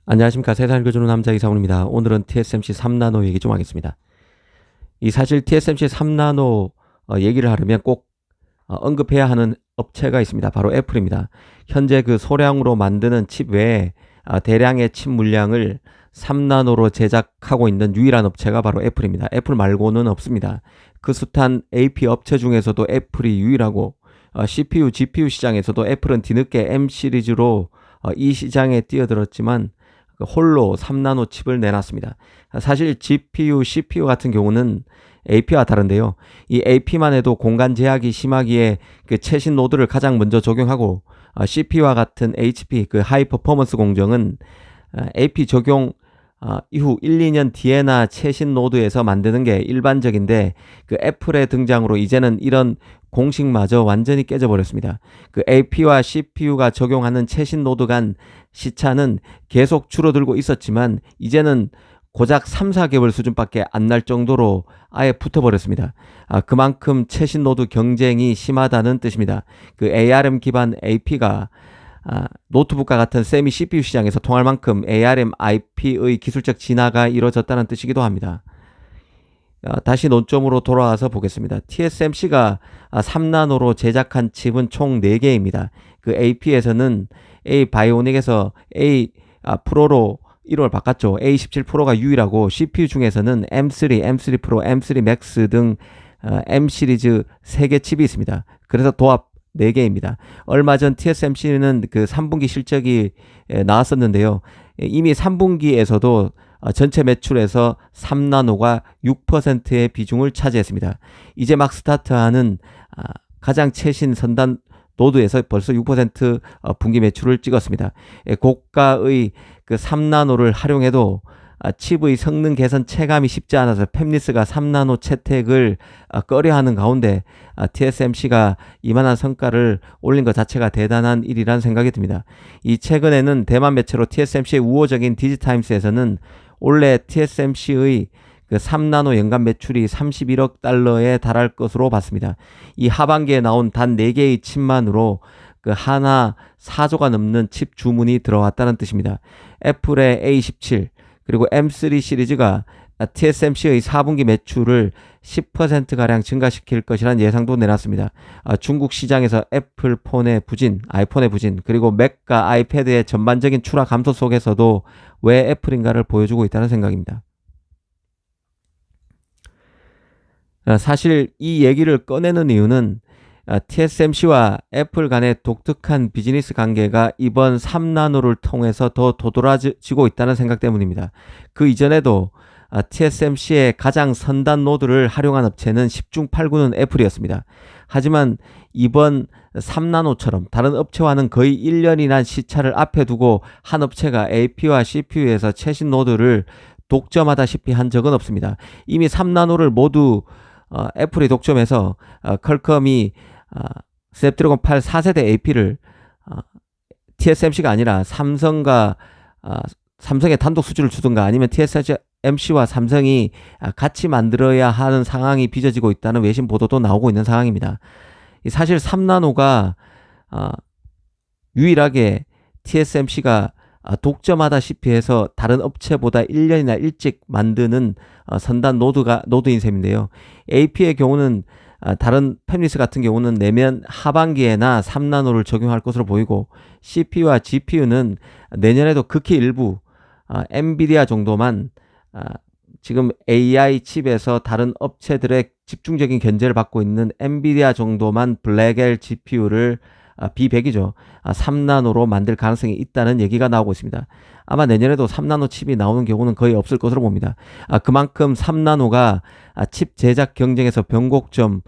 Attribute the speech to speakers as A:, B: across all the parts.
A: 안녕하십니까. 세상을 읽어주는 남자 이상훈입니다. 오늘은 TSMC 3나노 얘기 좀 하겠습니다. 사실 TSMC 3나노 얘기를 하려면 꼭 언급해야 하는 업체가 있습니다. 바로 애플입니다. 현재 그 소량으로 만드는 칩 외에 대량의 칩 물량을 3나노로 제작하고 있는 유일한 업체가 바로 애플입니다. 애플 말고는 없습니다. 그 숱한 AP 업체 중에서도 애플이 유일하고 CPU, GPU 시장에서도 애플은 뒤늦게 M 시리즈로 이 시장에 뛰어들었지만 홀로 3나노 칩을 내놨습니다. 사실 GPU, CPU 같은 경우는 AP와 다른데요. 이 AP만 해도 공간 제약이 심하기에 그 최신 노드를 가장 먼저 적용하고 CPU와 같은 HP, 그 하이 퍼포먼스 공정은 AP 적용 이후 1, 2년 뒤에나 최신 노드에서 만드는 게 일반적인데 그 애플의 등장으로 이제는 이런 공식마저 완전히 깨져버렸습니다. 그 AP와 CPU가 적용하는 최신 노드 간 시차는 계속 줄어들고 있었지만 이제는 고작 3, 4개월 수준밖에 안 날 정도로 아예 붙어버렸습니다. 그만큼 최신 노드 경쟁이 심하다는 뜻입니다. 그 ARM 기반 AP가 노트북과 같은 세미 CPU 시장에서 통할 만큼 ARM IP의 기술적 진화가 이루어졌다는 뜻이기도 합니다. 다시 논점으로 돌아와서 보겠습니다. TSMC가 3나노로 제작한 칩은 총 4개입니다. 그 AP에서는 A 바이오닉에서 A 프로로 이름을 바꿨죠. A17 프로가 유일하고 CPU 중에서는 M3, M3 프로, M3 맥스 등 M 시리즈 3개 칩이 있습니다. 그래서 도합 4개입니다. 얼마 전 TSMC는 그 3분기 실적이 나왔었는데요. 이미 3분기에서도 전체 매출에서 3나노가 6%의 비중을 차지했습니다. 이제 막 스타트하는 가장 최신 선단 노드에서 벌써 6% 분기 매출을 찍었습니다. 고가의 그 3나노를 활용해도 칩의 성능 개선 체감이 쉽지 않아서 팹리스가 3나노 채택을 꺼려하는 가운데 TSMC가 이만한 성과를 올린 것 자체가 대단한 일이란 생각이 듭니다. 이 최근에는 대만 매체로 TSMC의 우호적인 디지타임스에서는 올해 TSMC의 그 3나노 연간 매출이 31억 달러에 달할 것으로 봤습니다. 이 하반기에 나온 단 4개의 칩만으로 그 하나 4조가 넘는 칩 주문이 들어왔다는 뜻입니다. 애플의 A17 그리고 M3 시리즈가 TSMC의 4분기 매출을 10%가량 증가시킬 것이라는 예상도 내놨습니다. 중국 시장에서 애플 폰의 부진, 아이폰의 부진, 그리고 맥과 아이패드의 전반적인 추락 감소 속에서도 왜 애플인가를 보여주고 있다는 생각입니다. 사실 이 얘기를 꺼내는 이유는 TSMC와 애플 간의 독특한 비즈니스 관계가 이번 3나노를 통해서 더 도드라지고 있다는 생각 때문입니다. 그 이전에도 TSMC의 가장 선단 노드를 활용한 업체는 10중 8구는 애플이었습니다. 하지만 이번 3나노처럼 다른 업체와는 거의 1년이나 시차를 앞에 두고 한 업체가 AP와 CPU에서 최신 노드를 독점하다시피 한 적은 없습니다. 이미 3나노를 모두 애플이 독점해서 퀄컴이 스냅드래곤 8 4세대 AP를 TSMC가 아니라 삼성과 삼성의 단독 수주를 주든가 아니면 TSMC와 삼성이 같이 만들어야 하는 상황이 빚어지고 있다는 외신 보도도 나오고 있는 상황입니다. 사실 3나노가 유일하게 TSMC가 독점하다시피 해서 다른 업체보다 1년이나 일찍 만드는 선단 노드인 셈인데요. AP의 경우는 다른 팹리스 같은 경우는 내년 하반기에나 3나노를 적용할 것으로 보이고 CPU와 GPU는 내년에도 극히 일부 엔비디아 정도만 지금 AI 칩에서 다른 업체들의 집중적인 견제를 받고 있는 엔비디아 정도만 블랙엘 GPU를 B100이죠. 3나노로 만들 가능성이 있다는 얘기가 나오고 있습니다. 아마 내년에도 3나노 칩이 나오는 경우는 거의 없을 것으로 봅니다. 그만큼 3나노가 칩 제작 경쟁에서 변곡점,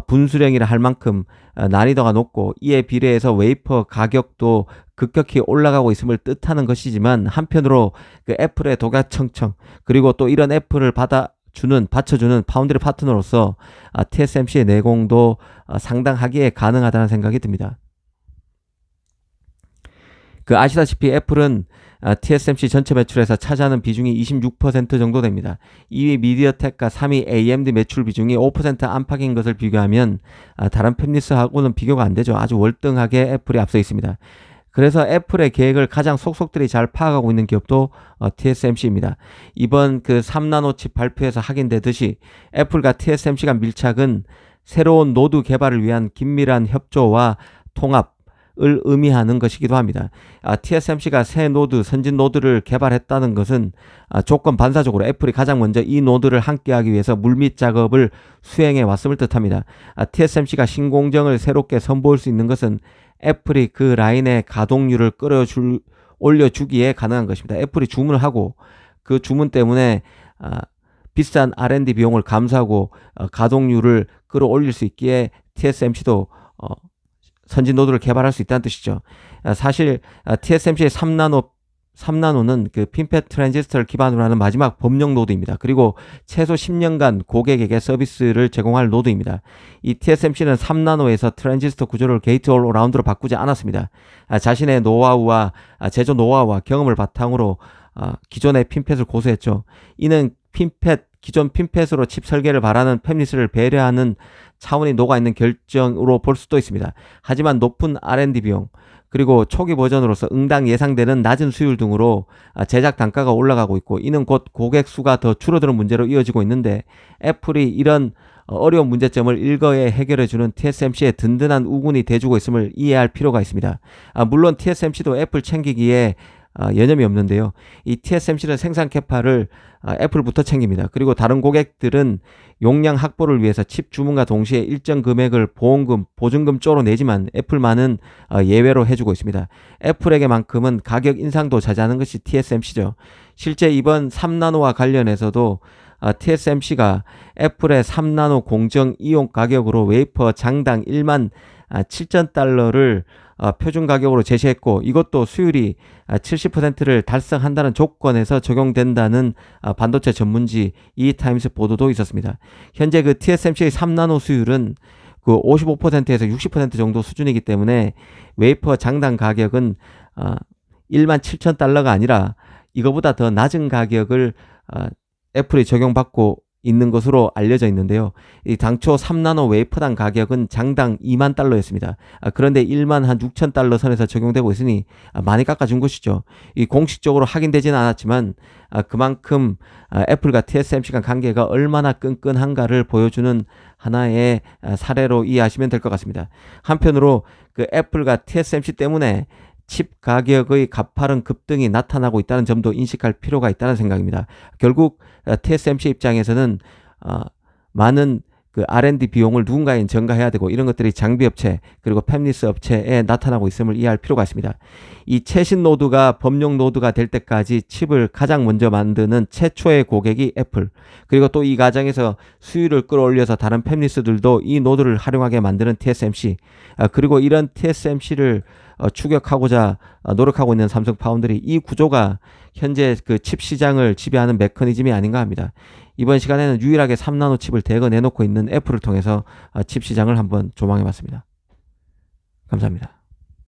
A: 분수령이라 할 만큼 난이도가 높고 이에 비례해서 웨이퍼 가격도 급격히 올라가고 있음을 뜻하는 것이지만 한편으로 그 애플의 독야청청 그리고 또 이런 애플을 받쳐주는 파운드리 파트너로서 TSMC의 내공도 상당하기에 가능하다는 생각이 듭니다. 아시다시피 애플은 TSMC 전체 매출에서 차지하는 비중이 26% 정도 됩니다. 2위 미디어텍과 3위 AMD 매출 비중이 5% 안팎인 것을 비교하면 다른 팹리스하고는 비교가 안 되죠. 아주 월등하게 애플이 앞서 있습니다. 그래서 애플의 계획을 가장 속속들이 잘 파악하고 있는 기업도 TSMC입니다. 이번 그 3나노 칩 발표에서 확인되듯이 애플과 TSMC 간 밀착은 새로운 노드 개발을 위한 긴밀한 협조와 통합을 의미하는 것이기도 합니다. TSMC가 새 노드, 선진 노드를 개발했다는 것은 조건 반사적으로 애플이 가장 먼저 이 노드를 함께하기 위해서 물밑 작업을 수행해 왔음을 뜻합니다. TSMC가 신공정을 새롭게 선보일 수 있는 것은 애플이 그 라인의 가동률을 올려주기에 가능한 것입니다. 애플이 주문을 하고 그 주문 때문에 비싼 R&D 비용을 감수하고 가동률을 끌어올릴 수 있기에 TSMC도 선진 노드를 개발할 수 있다는 뜻이죠. 사실 TSMC의 3나노는 그 핀팻 트랜지스터를 기반으로 하는 마지막 범용 노드입니다. 그리고 최소 10년간 고객에게 서비스를 제공할 노드입니다. 이 TSMC는 3나노에서 트랜지스터 구조를 게이트 올 어라운드로 바꾸지 않았습니다. 자신의 노하우와 제조 노하우와 경험을 바탕으로 기존의 핀팻을 고수했죠. 이는 기존 핀팻으로 칩 설계를 바라는 팹리스를 배려하는 차원이 녹아있는 결정으로 볼 수도 있습니다. 하지만 높은 R&D 비용, 그리고 초기 버전으로서 응당 예상되는 낮은 수율 등으로 제작 단가가 올라가고 있고, 이는 곧 고객 수가 더 줄어드는 문제로 이어지고 있는데, 애플이 이런 어려운 문제점을 일거에 해결해주는 TSMC의 든든한 우군이 돼주고 있음을 이해할 필요가 있습니다. 물론 TSMC도 애플 챙기기에 여념이 없는데요. 이 TSMC는 생산 캐파를 애플부터 챙깁니다. 그리고 다른 고객들은 용량 확보를 위해서 칩 주문과 동시에 일정 금액을 보증금 쪼로 내지만 애플만은 예외로 해주고 있습니다. 애플에게만큼은 가격 인상도 자제하는 것이 TSMC죠. 실제 이번 3나노와 관련해서도 TSMC가 애플의 3나노 공정 이용 가격으로 웨이퍼 장당 1만 7천 달러를 표준 가격으로 제시했고, 이것도 수율이 70%를 달성한다는 조건에서 적용된다는 반도체 전문지 이타임스 보도도 있었습니다. 현재 그 TSMC의 3나노 수율은 그 55%에서 60% 정도 수준이기 때문에 웨이퍼 장당 가격은 1만 7천 달러가 아니라 이거보다 더 낮은 가격을 애플이 적용받고 있는 것으로 알려져 있는데요. 이 당초 3나노 웨이퍼당 가격은 장당 2만 달러였습니다. 그런데 1만 한 6천 달러 선에서 적용되고 있으니 많이 깎아준 것이죠. 이 공식적으로 확인되지는 않았지만 그만큼 애플과 TSMC 간 관계가 얼마나 끈끈한가를 보여주는 하나의 사례로 이해하시면 될 것 같습니다. 한편으로 그 애플과 TSMC 때문에 칩 가격의 가파른 급등이 나타나고 있다는 점도 인식할 필요가 있다는 생각입니다. 결국 TSMC 입장에서는 많은 그 R&D 비용을 누군가에 전가해야 되고, 이런 것들이 장비업체 그리고 팹리스 업체에 나타나고 있음을 이해할 필요가 있습니다. 이 최신 노드가 범용 노드가 될 때까지 칩을 가장 먼저 만드는 최초의 고객이 애플, 그리고 또 이 과정에서 수율을 끌어올려서 다른 팹리스들도 이 노드를 활용하게 만드는 TSMC, 그리고 이런 TSMC를 추격하고자 노력하고 있는 삼성 파운드리, 이 구조가 현재 그 칩 시장을 지배하는 메커니즘이 아닌가 합니다. 이번 시간에는 유일하게 3나노 칩을 대거 내놓고 있는 애플을 통해서 칩 시장을 한번 조망해 봤습니다. 감사합니다.